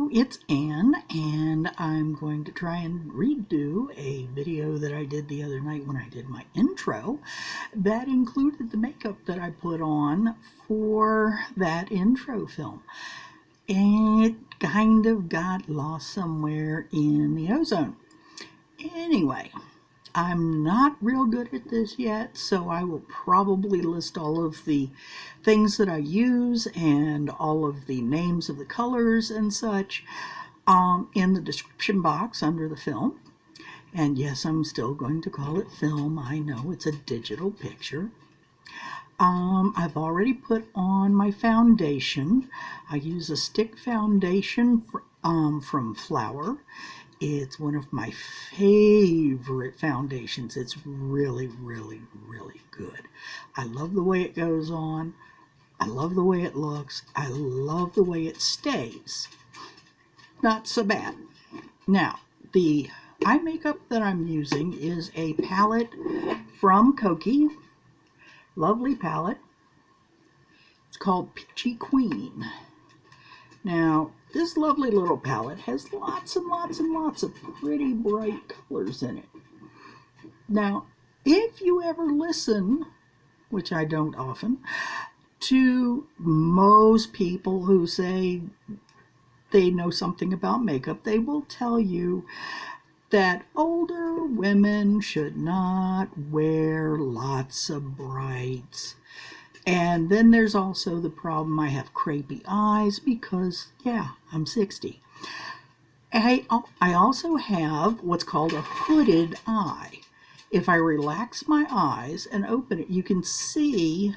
Hello, it's Anne, and I'm going to try and redo a video that I did the other night when I did my intro that included the makeup that I put on for that intro film. And it kind of got lost somewhere in the ozone. Anyway, I'm not real good at this yet, so I will probably list all of the things that I use and all of the names of the colors and such in the description box under the film. And yes, I'm still going to call it film. I know it's a digital picture. I've already put on my foundation. I use a stick foundation from Flower. It's one of my favorite foundations. It's really, really, really good. I love the way it goes on. I love the way it looks. I love the way it stays. Not so bad. Now, the eye makeup that I'm using is a palette from Kokie. Lovely palette. It's called Peachy Queen. Now, this lovely little palette has lots and lots and lots of pretty bright colors in it. Now, if you ever listen, which I don't often, to most people who say they know something about makeup, they will tell you that older women should not wear lots of brights. And then there's also the problem I have crepey eyes because, yeah, I'm 60. I also have what's called a hooded eye. If I relax my eyes and open it, you can see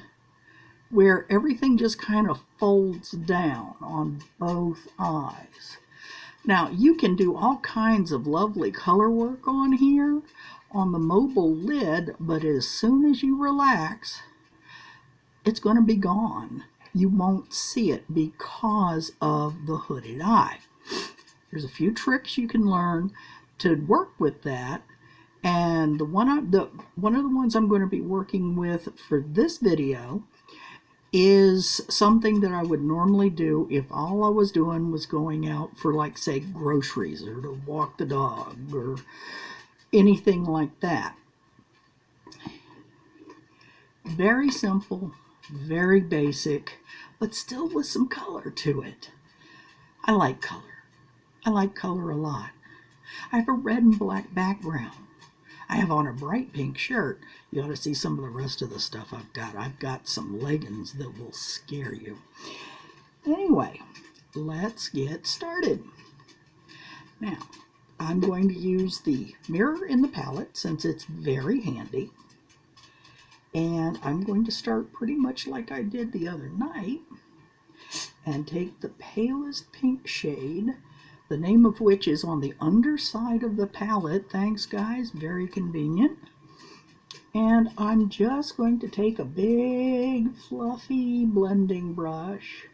where everything just kind of folds down on both eyes. Now, you can do all kinds of lovely color work on here on the mobile lid, but as soon as you relax, it's going to be gone. You won't see it because of the hooded eye. There's a few tricks you can learn to work with that, and one of the ones I'm going to be working with for this video is something that I would normally do if all I was doing was going out for, like, say, groceries or to walk the dog or anything like that. Very simple. Very basic, but still with some color to it. I like color. I like color a lot. I have a red and black background. I have on a bright pink shirt. You ought to see some of the rest of the stuff I've got. I've got some leggings that will scare you. Anyway, let's get started. Now, I'm going to use the mirror in the palette since it's very handy. And I'm going to start pretty much like I did the other night and take the palest pink shade, the name of which is on the underside of the palette. Thanks, guys. Very convenient. And I'm just going to take a big fluffy blending brush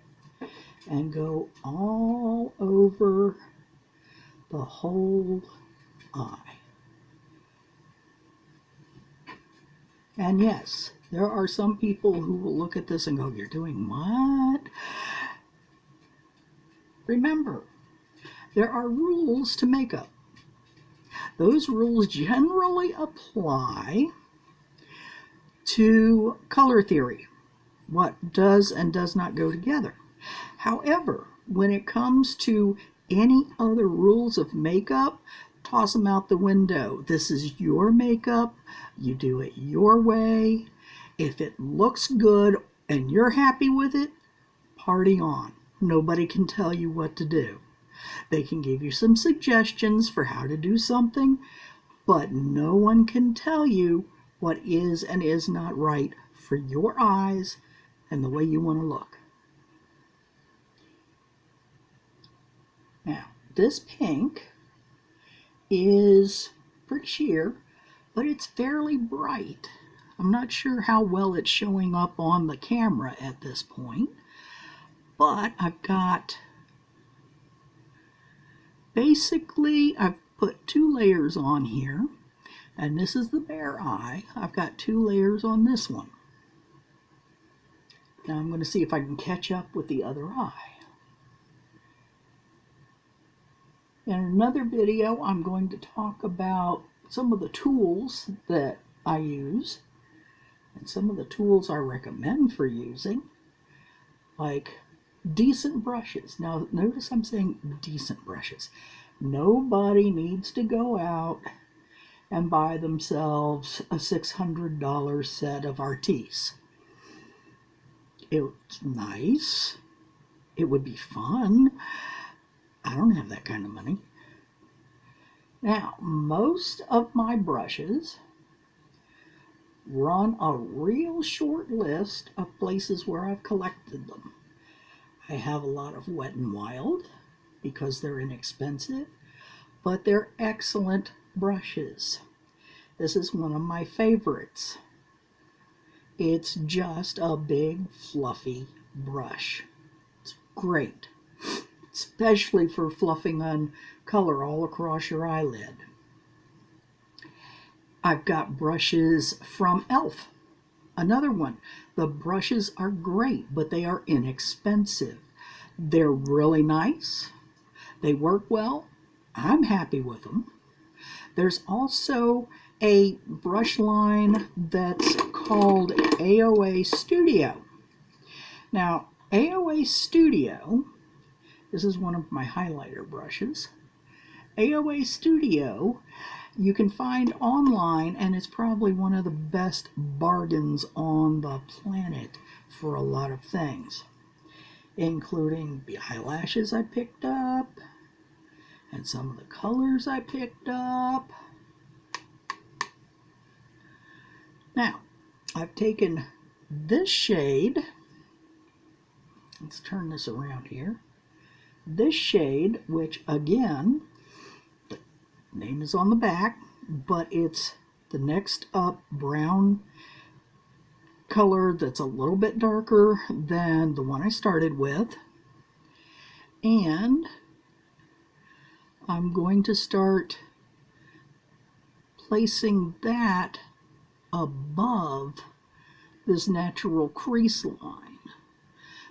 and go all over the whole eye. And yes, there are some people who will look at this and go, "You're doing what?" Remember, there are rules to makeup. Those rules generally apply to color theory, what does and does not go together. However, when it comes to any other rules of makeup, toss them out the window. This is your makeup. You do it your way. If it looks good and you're happy with it, party on. Nobody can tell you what to do. They can give you some suggestions for how to do something, but no one can tell you what is and is not right for your eyes and the way you want to look. Now, this pink is pretty sheer, but it's fairly bright. I'm not sure how well it's showing up on the camera at this point, but I've put 2 layers on here, and this is the bare eye. I've got 2 layers on this one. Now I'm going to see if I can catch up with the other eye. In another video, I'm going to talk about some of the tools that I use and some of the tools I recommend for using, like decent brushes. Now, notice I'm saying decent brushes. Nobody needs to go out and buy themselves a $600 set of Artis. It's nice. It would be fun. I don't have that kind of money. Now, most of my brushes run a real short list of places where I've collected them. I have a lot of Wet n Wild because they're inexpensive, but they're excellent brushes. This is one of my favorites. It's just a big fluffy brush. It's great, especially for fluffing on color all across your eyelid. I've got brushes from e.l.f. Another one. The brushes are great, but they are inexpensive. They're really nice. They work well. I'm happy with them. There's also a brush line that's called AOA Studio. Now, AOA Studio, this is one of my highlighter brushes. AOA Studio you can find online, and it's probably one of the best bargains on the planet for a lot of things, including the eyelashes I picked up and some of the colors I picked up. Now, I've taken this shade, let's turn this around here, this shade, which again, the name is on the back, but it's the next up brown color that's a little bit darker than the one I started with. And I'm going to start placing that above this natural crease line,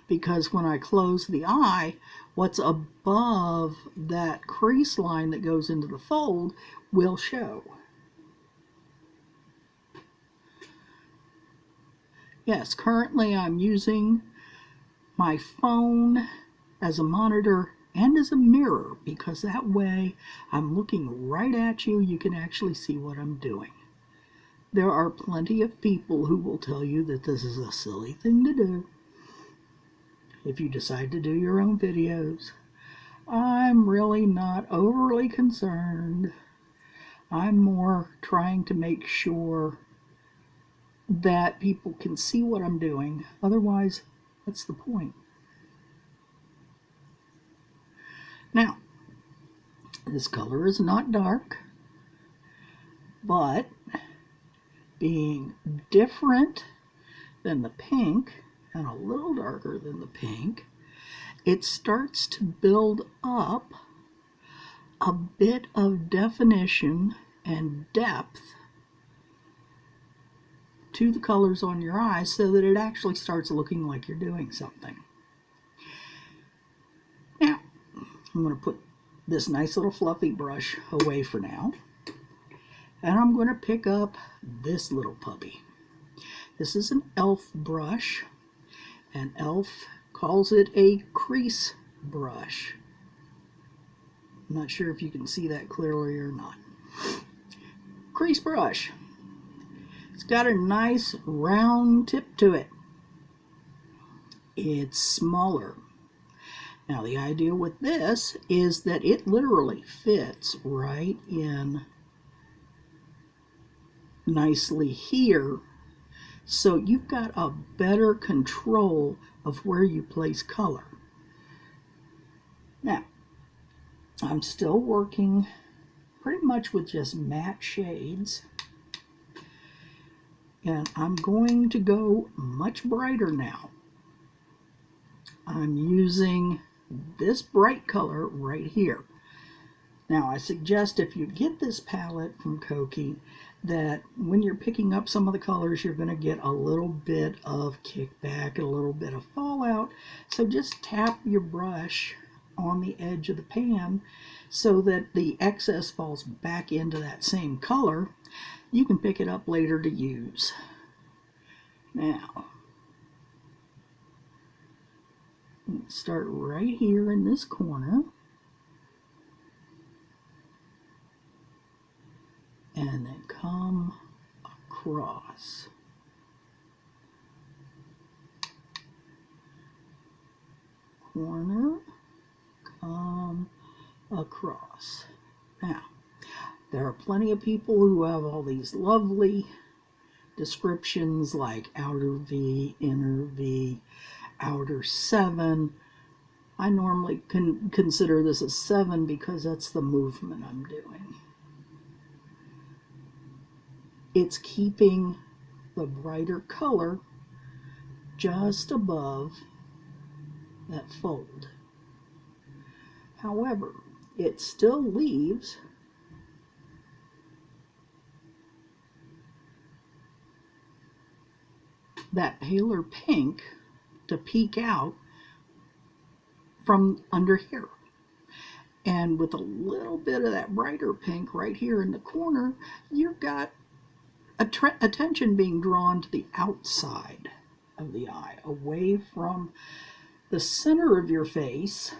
because when I close the eye, what's above that crease line that goes into the fold will show. Yes, currently I'm using my phone as a monitor and as a mirror, because that way I'm looking right at you. You can actually see what I'm doing. There are plenty of people who will tell you that this is a silly thing to do if you decide to do your own videos. I'm really not overly concerned. I'm more trying to make sure that people can see what I'm doing. Otherwise, what's the point? Now, this color is not dark, but being different than the pink and a little darker than the pink, it starts to build up a bit of definition and depth to the colors on your eyes so that it actually starts looking like you're doing something. Now, I'm going to put this nice little fluffy brush away for now. And I'm going to pick up this little puppy. This is an e.l.f. brush, and e.l.f. calls it a crease brush. I'm not sure if you can see that clearly or not. Crease brush. It's got a nice round tip to it. It's smaller. Now the idea with this is that it literally fits right in nicely here, so you've got a better control of where you place color. Now, I'm still working pretty much with just matte shades, and I'm going to go much brighter now. I'm using this bright color right here. Now, I suggest if you get this palette from Kokie, that when you're picking up some of the colors, you're going to get a little bit of kickback and a little bit of fallout. So just tap your brush on the edge of the pan so that the excess falls back into that same color. You can pick it up later to use. Now, start right here in this corner. And then come across. Corner, come across. Now, there are plenty of people who have all these lovely descriptions like outer V, inner V, outer 7. I normally consider this a 7 because that's the movement I'm doing. It's keeping the brighter color just above that fold. However, it still leaves that paler pink to peek out from under here. And with a little bit of that brighter pink right here in the corner, you've got attention being drawn to the outside of the eye, away from the center of your face,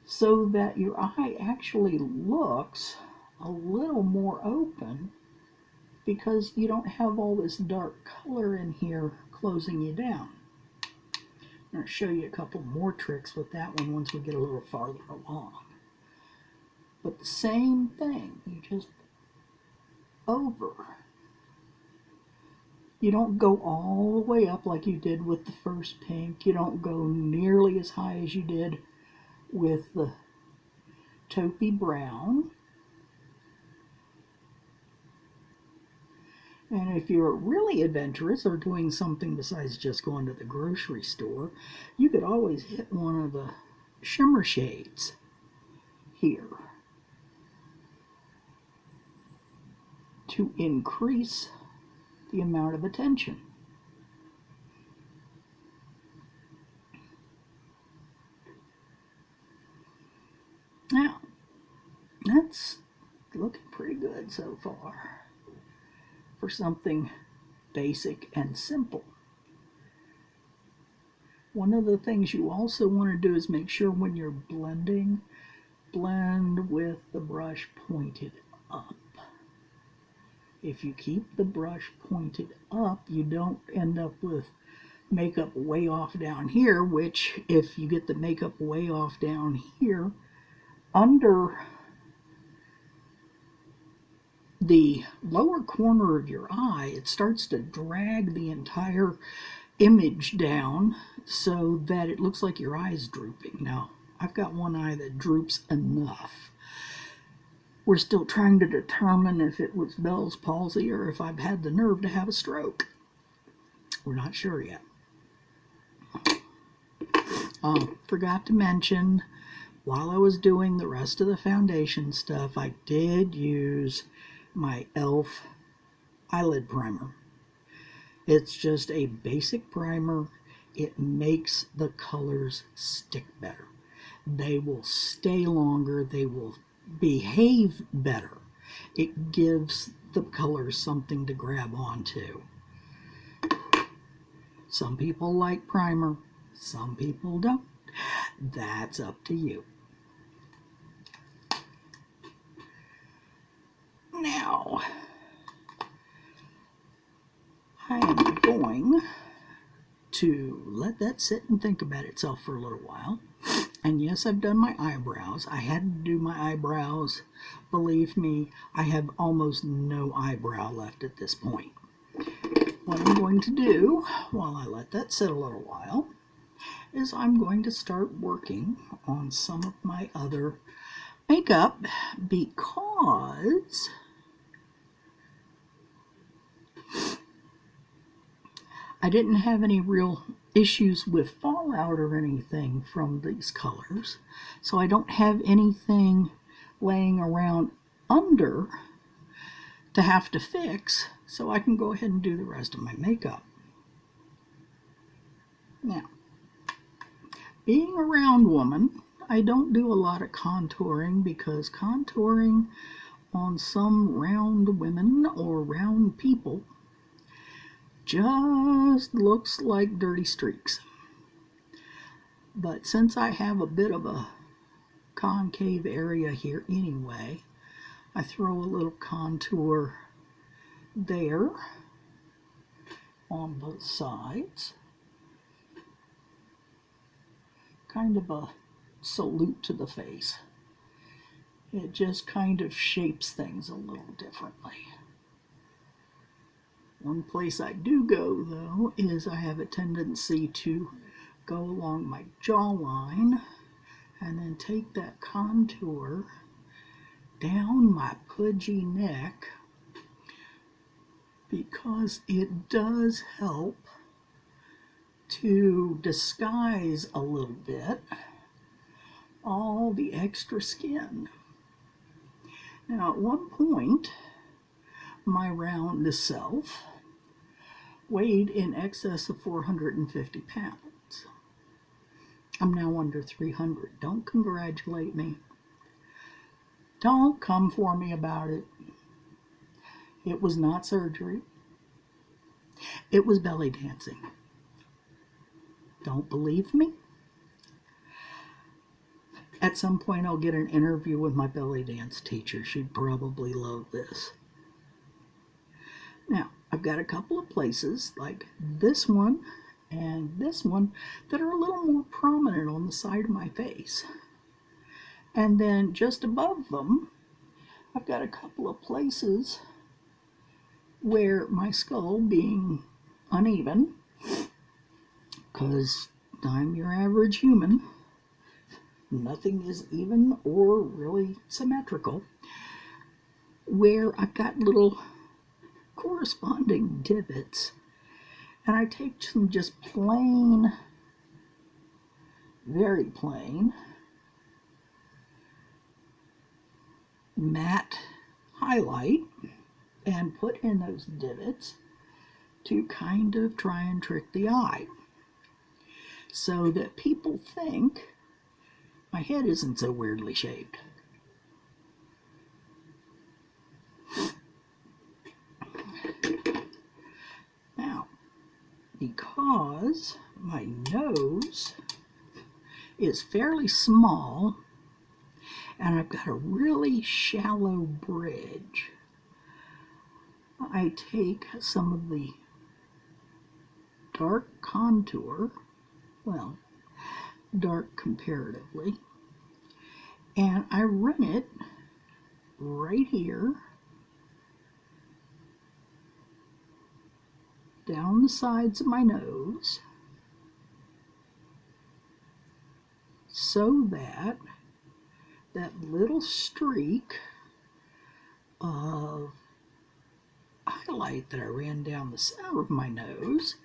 so that your eye actually looks a little more open because you don't have all this dark color in here closing you down. I'm going to show you a couple more tricks with that one once we get a little farther along. But the same thing, you just over. You don't go all the way up like you did with the first pink. You don't go nearly as high as you did with the taupey brown. And if you're really adventurous or doing something besides just going to the grocery store, you could always hit one of the shimmer shades here to increase the amount of attention. Now, that's looking pretty good so far for something basic and simple. One of the things you also want to do is make sure when you're blending, blend with the brush pointed up. If you keep the brush pointed up, you don't end up with makeup way off down here, which if you get the makeup way off down here, under the lower corner of your eye, it starts to drag the entire image down so that it looks like your eye is drooping. Now, I've got one eye that droops enough. We're still trying to determine if it was Bell's palsy or if I've had the nerve to have a stroke. We're not sure yet. Forgot to mention, while I was doing the rest of the foundation stuff, I did use my e.l.f. eyelid primer. It's just a basic primer. It makes the colors stick better. They will stay longer. They will behave better. It gives the colors something to grab onto. Some people like primer, some people don't. That's up to you. Now, I am going to let that sit and think about itself for a little while. And yes, I've done my eyebrows. I had to do my eyebrows. Believe me, I have almost no eyebrow left at this point. What I'm going to do, while I let that sit a little while, is I'm going to start working on some of my other makeup, because I didn't have any real issues with fallout or anything from these colors, so I don't have anything laying around under to have to fix, so I can go ahead and do the rest of my makeup. Now, being a round woman, I don't do a lot of contouring because contouring on some round women or round people just looks like dirty streaks. But since I have a bit of a concave area here anyway, I throw a little contour there on both sides. Kind of a salute to the face. It just kind of shapes things a little differently. One place I do go, though, is I have a tendency to go along my jawline and then take that contour down my pudgy neck, because it does help to disguise a little bit all the extra skin. Now, at one point, my round self weighed in excess of 450 pounds. I'm now under 300. Don't congratulate me. Don't come for me about it. It was not surgery. It was belly dancing. Don't believe me? At some point I'll get an interview with my belly dance teacher. She'd probably love this. Now, I've got a couple of places like this one and this one that are a little more prominent on the side of my face. And then just above them, I've got a couple of places where my skull, being uneven, because I'm your average human, nothing is even or really symmetrical, where I've got little corresponding divots, and I take some just plain, very plain, matte highlight and put in those divots to kind of try and trick the eye so that people think my head isn't so weirdly shaped. Now, because my nose is fairly small and I've got a really shallow bridge, I take some of the dark contour, well, dark comparatively, and I run it right here down the sides of my nose so that that little streak of highlight that I ran down the center of my nose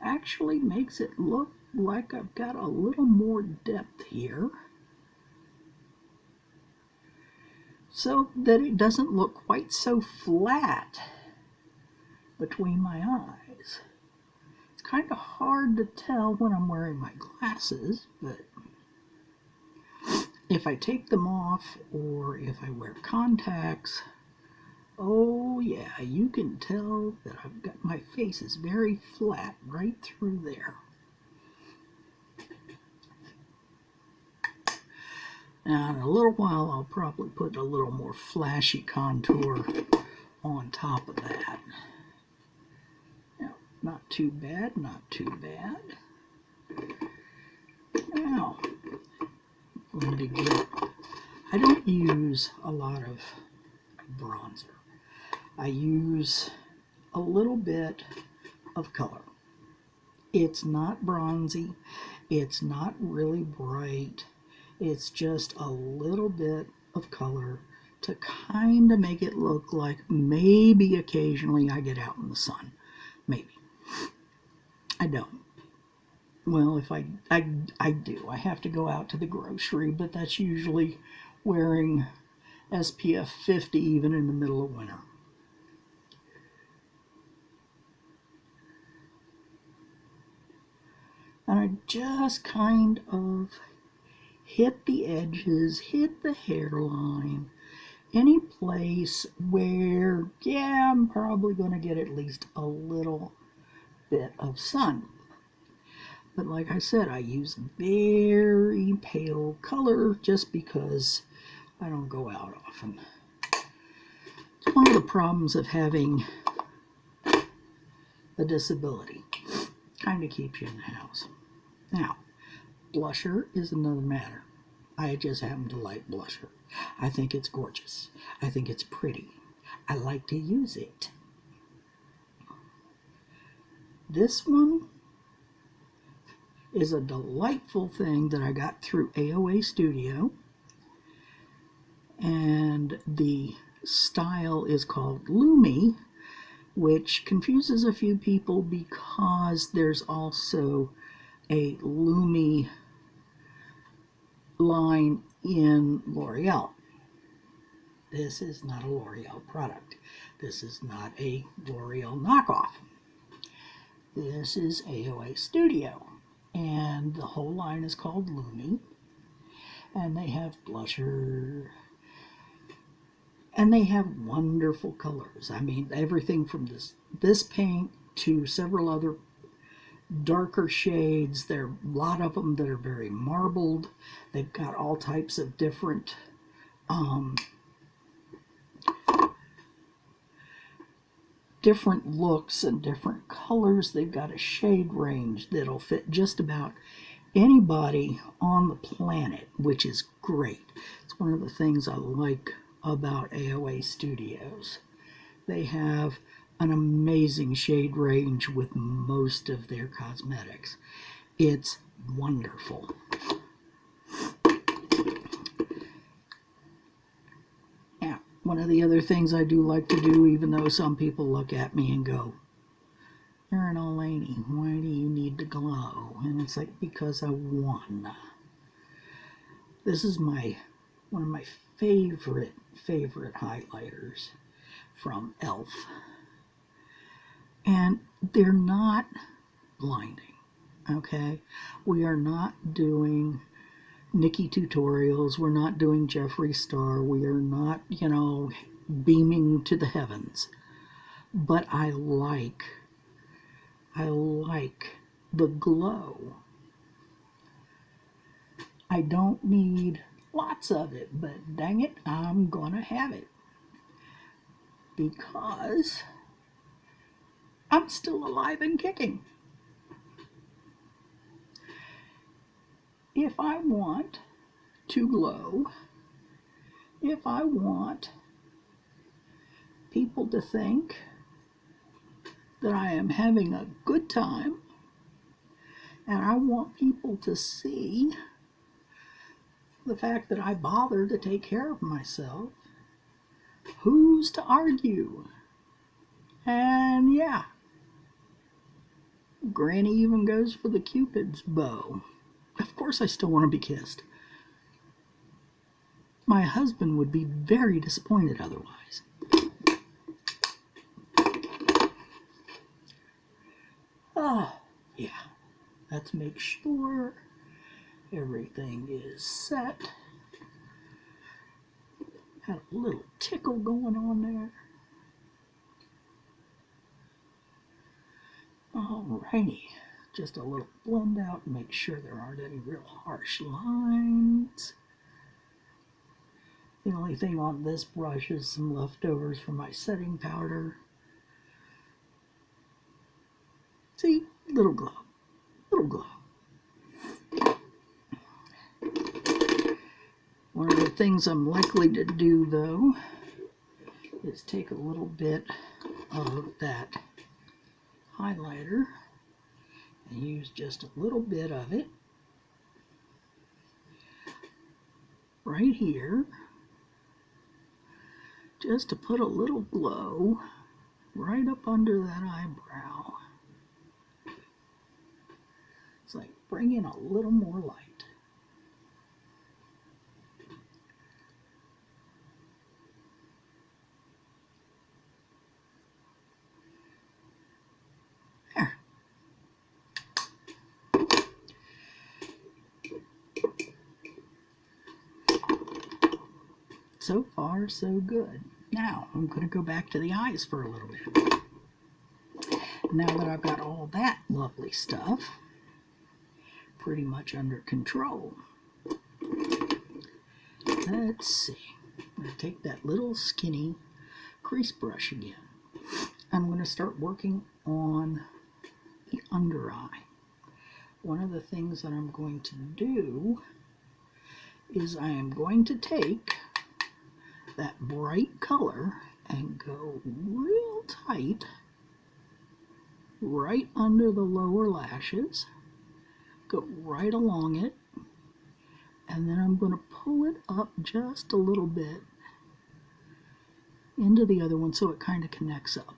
actually makes it look like I've got a little more depth here, so that it doesn't look quite so flat between my eyes. It's kind of hard to tell when I'm wearing my glasses, but if I take them off or if I wear contacts, oh yeah, you can tell that I've got my face is very flat right through there. Now in a little while I'll probably put a little more flashy contour on top of that. Now, not too bad, not too bad. Now, I'm going to get, I don't use a lot of bronzer. I use a little bit of color. It's not bronzy, it's not really bright, it's just a little bit of color to kind of make it look like maybe occasionally I get out in the sun. Maybe. I don't. Well, if I do. I have to go out to the grocery, but that's usually wearing SPF 50 even in the middle of winter. And I just kind of hit the edges, hit the hairline, any place where, yeah, I'm probably going to get at least a little bit of sun. But like I said, I use very pale color just because I don't go out often. It's one of the problems of having a disability. Kind of keeps you in the house. Now, blusher is another matter. I just happen to like blusher. I think it's gorgeous. I think it's pretty. I like to use it. This one is a delightful thing that I got through AOA Studio. And the style is called Lumi, which confuses a few people because there's also a Lumi line in L'Oreal. This is not a L'Oreal product. This is not a L'Oreal knockoff. This is AOA Studio, and the whole line is called Lumi, and they have blusher, and they have wonderful colors. I mean, everything from this paint to several other darker shades. There are a lot of them that are very marbled. They've got all types of different different looks and different colors. They've got a shade range that'll fit just about anybody on the planet, which is great. It's one of the things I like about AOA Studios. They have an amazing shade range with most of their cosmetics. It's wonderful. Now, one of the other things I do like to do, even though some people look at me and go, "You're an old lady, why do you need to glow?" And it's like, because I won. This is one of my favorite highlighters from e.l.f. And they're not blinding, okay? We are not doing Nikki tutorials. We're not doing Jeffree Star. We are not, beaming to the heavens. But I like the glow. I don't need lots of it, but dang it, I'm gonna have it. Because I'm still alive and kicking. If I want to glow, if I want people to think that I am having a good time, and I want people to see the fact that I bother to take care of myself, who's to argue? And yeah, Granny even goes for the Cupid's bow. Of course I still want to be kissed. My husband would be very disappointed otherwise. Yeah. Let's make sure everything is set. Had a little tickle going on there. Alrighty, just a little blend out and make sure there aren't any real harsh lines. The only thing on this brush is some leftovers from my setting powder. See, little glow, little glow. One of the things I'm likely to do though is take a little bit of that highlighter and use just a little bit of it right here, just to put a little glow right up under that eyebrow. It's like bring in a little more light. So far, so good. Now, I'm going to go back to the eyes for a little bit. Now that I've got all that lovely stuff pretty much under control, let's see. I'm going to take that little skinny crease brush again. I'm going to start working on the under eye. One of the things that I'm going to do is I am going to take that bright color and go real tight right under the lower lashes, go right along it, and then I'm going to pull it up just a little bit into the other one so it kind of connects up.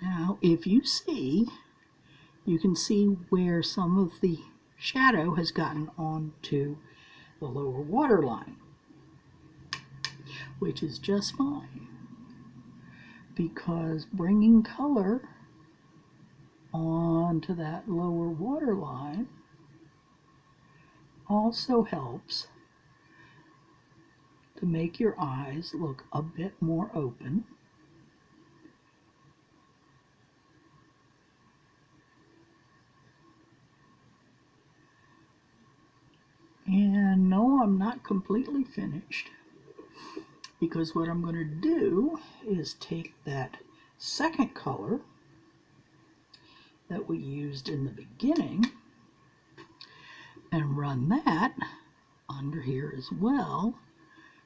Now, if you see, you can see where some of the shadow has gotten onto the lower waterline, which is just fine, because bringing color onto that lower waterline also helps to make your eyes look a bit more open. And no, I'm not completely finished, because what I'm going to do is take that second color that we used in the beginning and run that under here as well,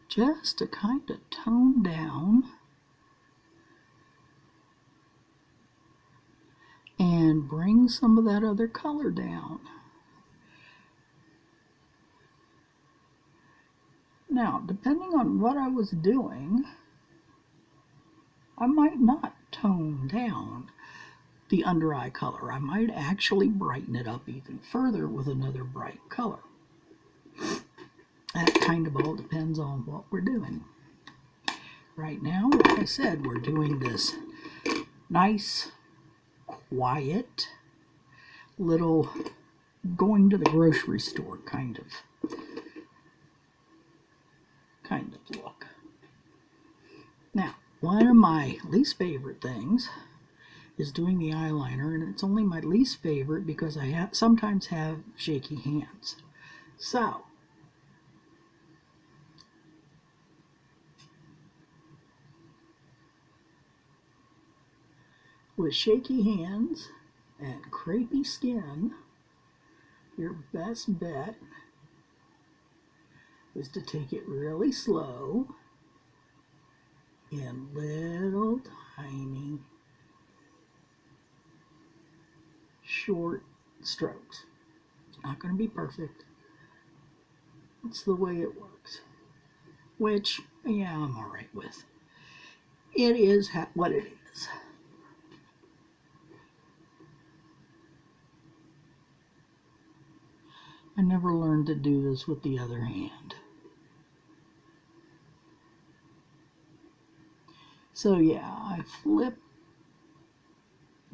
just to kind of tone down and bring some of that other color down. Now, depending on what I was doing, I might not tone down the under eye color. I might actually brighten it up even further with another bright color. That kind of all depends on what we're doing. Right now, like I said, we're doing this nice, quiet, little going to the grocery store kind of look. Now, one of my least favorite things is doing the eyeliner, and it's only my least favorite because I sometimes have shaky hands. So, with shaky hands and crepey skin, your best bet is to take it really slow in little tiny short strokes. Not going to be perfect. It's the way it works, which, yeah, I'm all right with. It is what it is. I never learned to do this with the other hand. So yeah, I flip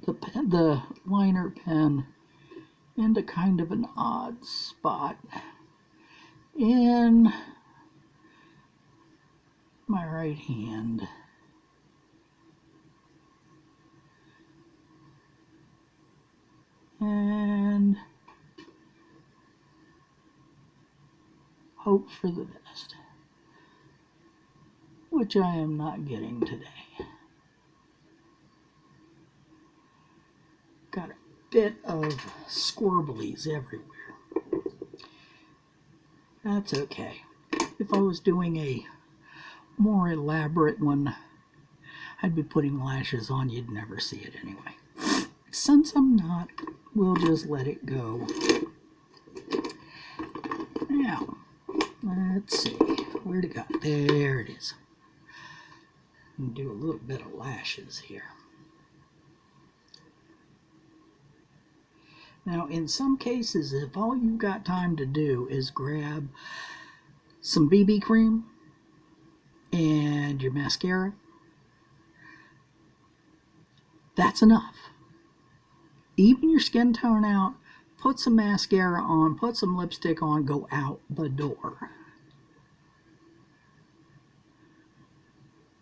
the liner pen into kind of an odd spot in my right hand. And hope for the best, which I am not getting today. Got a bit of squirblies everywhere. That's okay. If I was doing a more elaborate one, I'd be putting lashes on. You'd never see it anyway. Since I'm not, we'll just let it go. Now, let's see. Where'd it go? There it is. And do a little bit of lashes here. Now, in some cases, if all you've got time to do is grab some BB cream and your mascara, that's enough. Even your skin tone out, put some mascara on, put some lipstick on, go out the door.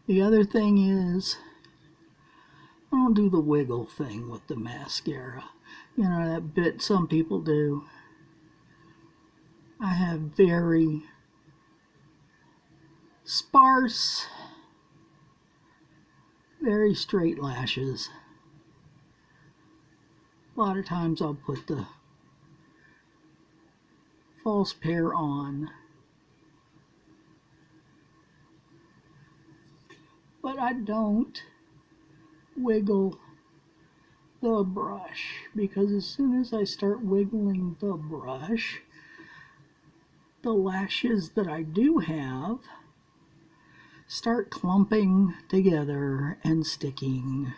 The other thing is, I don't do the wiggle thing with the mascara. You know, that bit some people do. I have very sparse, very straight lashes. A lot of times I'll put the false pair on, but I don't wiggle the brush, because as soon as I start wiggling the brush, the lashes that I do have start clumping together and sticking.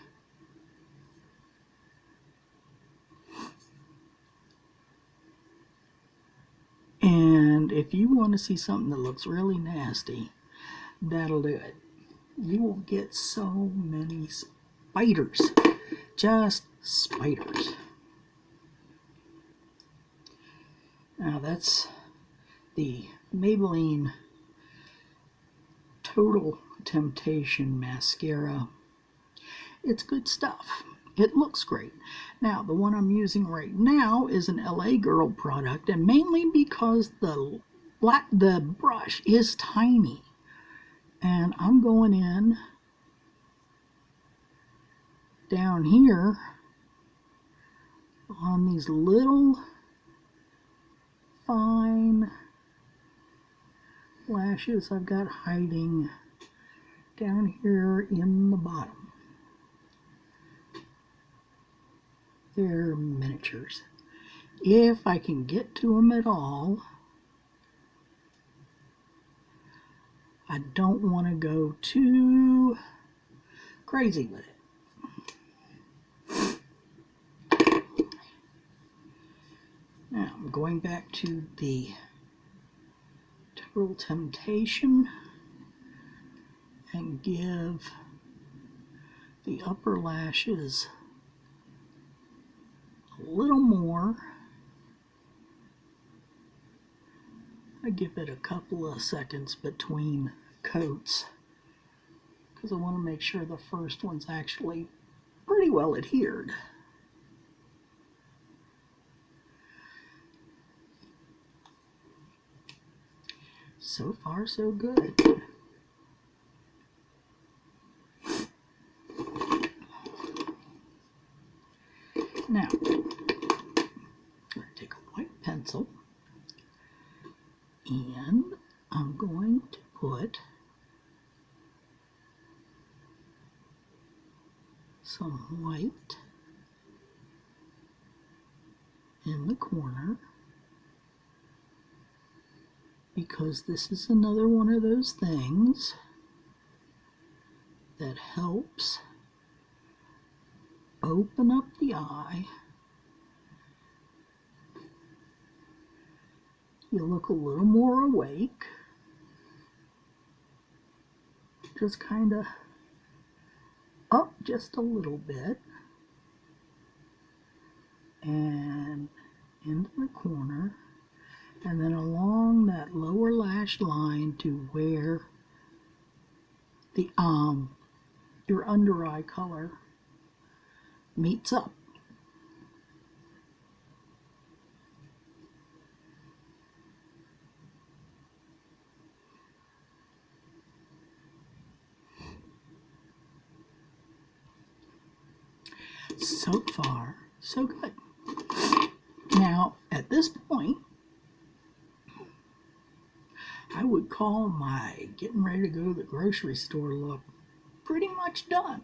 And if you want to see something that looks really nasty, that'll do it. You will get so many spiders. Just spiders. Now that's the Maybelline Total Temptation mascara. It's good stuff. It looks great. Now, the one I'm using right now is an LA Girl product, and mainly because the brush is tiny. And I'm going in down here on these little fine lashes I've got hiding down here in the bottom. They're miniatures. If I can get to them at all. I don't want to go too crazy with it. Now I'm going back to the Total Temptation and give the upper lashes a little more. I give it a couple of seconds between coats because I want to make sure the first one's actually pretty well adhered. So far, so good. Now, I'm going to take a white pencil and I'm going to put some white in the corner, because this is another one of those things that helps open up the eye. You look a little more awake. Just kind of up just a little bit and into the corner, and then along that lower lash line to where the your under eye color meets up. So far, so good. Now, at this point, I would call my getting ready to go to the grocery store look pretty much done.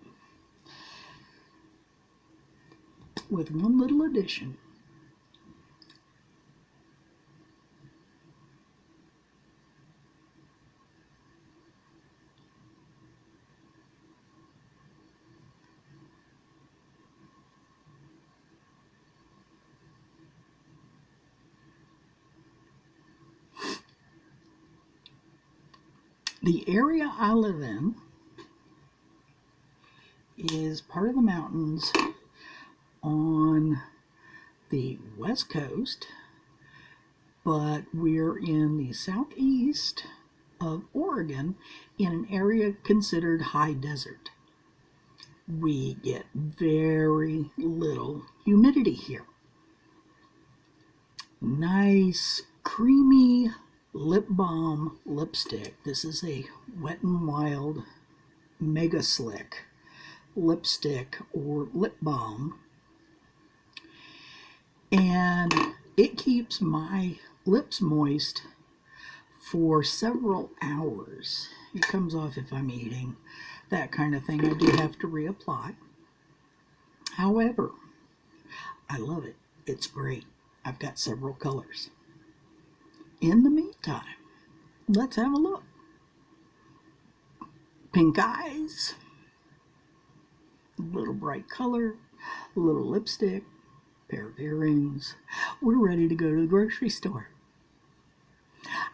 With one little addition. The area I live in is part of the mountains on the West Coast, but we're in the southeast of Oregon in an area considered high desert. We get very little humidity here. Nice creamy lip balm lipstick. This is a Wet n Wild Mega Slick lipstick or lip balm, and it keeps my lips moist for several hours. It comes off if I'm eating, that kind of thing. I do have to reapply. However, I love it. It's great. I've got several colors. In the meantime, let's have a look. Pink eyes, a little bright color, a little lipstick, pair of earrings. We're ready to go to the grocery store.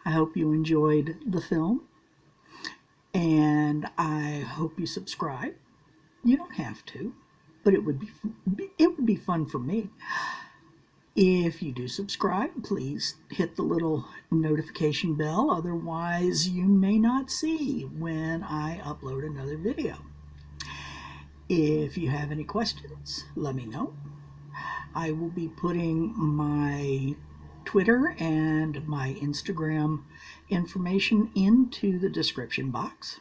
I hope you enjoyed the film, and I hope you subscribe. You don't have to, but it would be fun for me. If you do subscribe, please hit the little notification bell. Otherwise, you may not see when I upload another video. If you have any questions, let me know. I will be putting my Twitter and my Instagram information into the description box.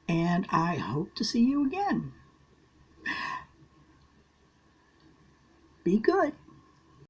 And I hope to see you again. Be good.